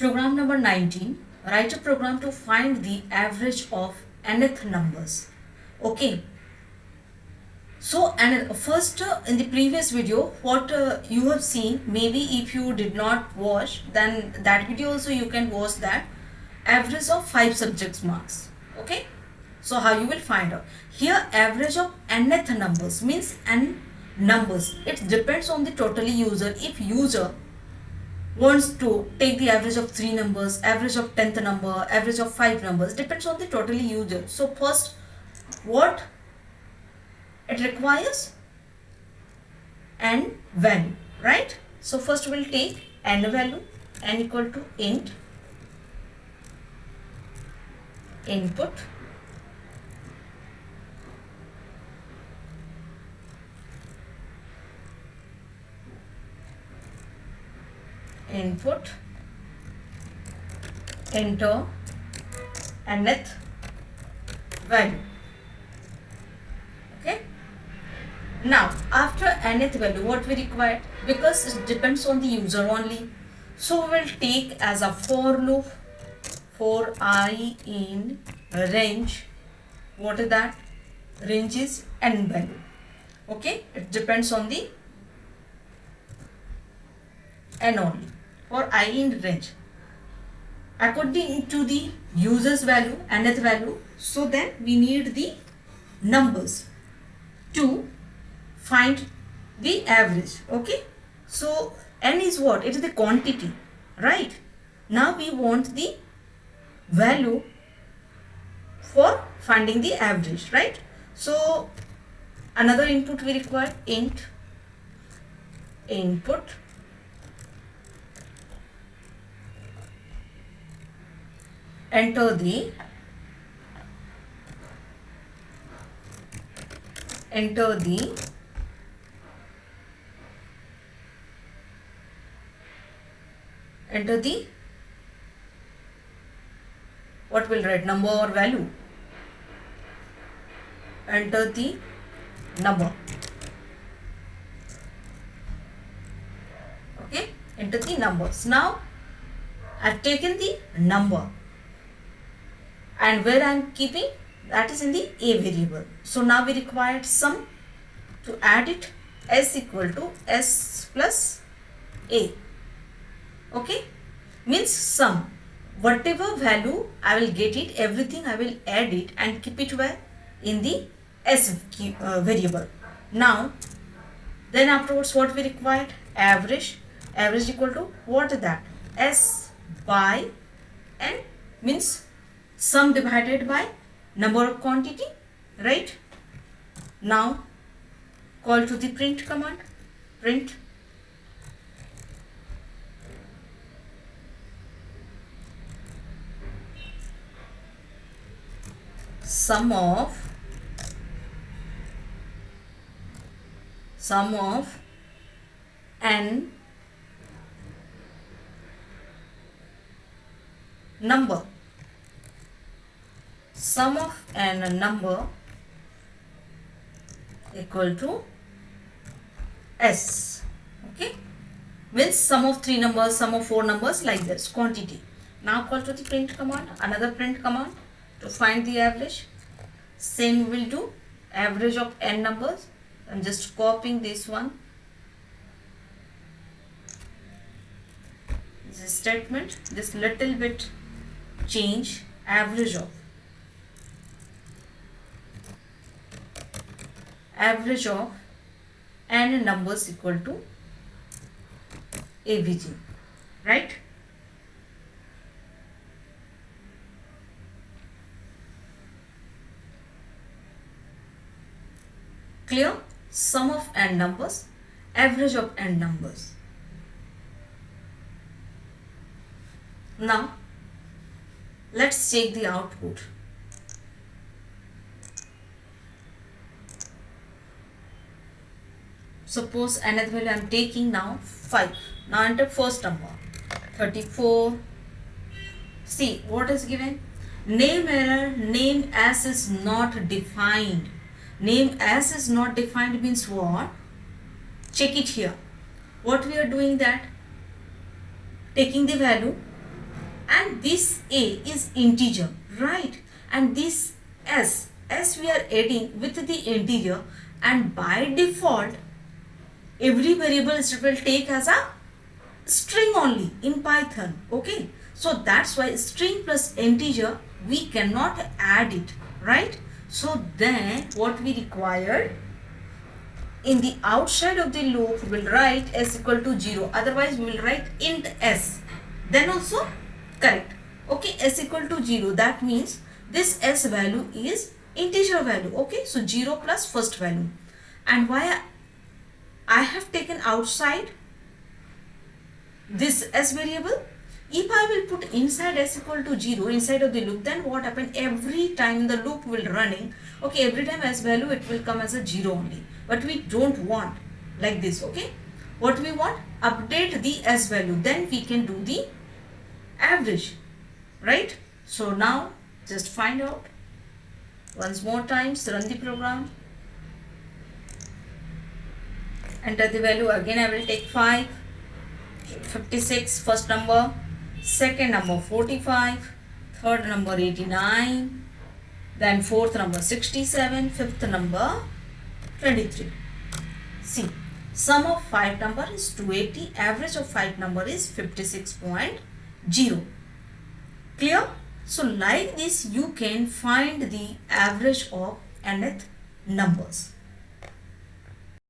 Program number 19. Write a program to find the average of nth numbers. Okay. So, and first in the previous video, what you have seen, maybe if you did not watch, then that video also you can watch that. Average of 5 subjects marks. Okay. So, how you will find out? Here, average of nth numbers means n numbers. It depends on the totally user. If user wants to take the average of 3 numbers, average of 10th number, average of 5 numbers, depends on the totally user. So first, what it requires? N value, right? So first we'll take n value, n equal to int input enter nth value. Okay. Now after nth value, what we require, because it depends on the user only, so we will take as a for loop for I in range. What is that? Range is n value. Okay, it depends on the n only. For I in range according to the user's value, nth value. So then we need the numbers to find the average. Okay, so n is what? It is the quantity, right? Now we want the value for finding the average, right? So another input we require, int input enter the what will write, number or value? Enter the number. Okay, enter the numbers. Now I've taken the number, and where I am keeping, that is in the a variable. So now we required sum to add it, s equal to s plus a. Okay, means sum, whatever value I will get it, everything I will add it and keep it where? In the s variable. Now then afterwards what we required? Average equal to what is that? S by n, means sum divided by number of quantity, right? Now call to the print command, print sum of n number, sum of n number equal to s. Okay, means sum of 3 numbers, sum of 4 numbers, like this quantity. Now call to the print command, another print command to find the average. Same will do, average of n numbers. I'm just copying this one, this statement, this little bit change, average of n numbers equal to avg, right? Clear? Sum of n numbers, average of n numbers. Now let's check the output. Suppose nth value I am taking now 5. Now enter first number 34. See what is given? Name error, name as is not defined. Name as is not defined means what? Check it here. What we are doing, that taking the value and this a is integer, right? And this s we are adding with the integer, and by default every variable will take as a string only in Python. Okay, so that's why string plus integer we cannot add it, right? So then what we required, in the outside of the loop we'll write s equal to 0, otherwise we will write int s, then also correct. Okay, s equal to 0, that means this s value is integer value. Okay, so 0 plus first value. And why I have taken outside this s variable? If I will put inside s equal to 0 inside of the loop, then what happen, every time the loop will running, okay, every time s value it will come as a 0 only. But we don't want like this. Okay, what we want, update the s value, then we can do the average, right? So now just find out once more times, run the program, enter the value. Again I will take 5, 56 first number, second number 45, third number 89, then fourth number 67, fifth number 23. See, sum of 5 number is 280, average of 5 number is 56.0. Clear? So like this you can find the average of nth numbers.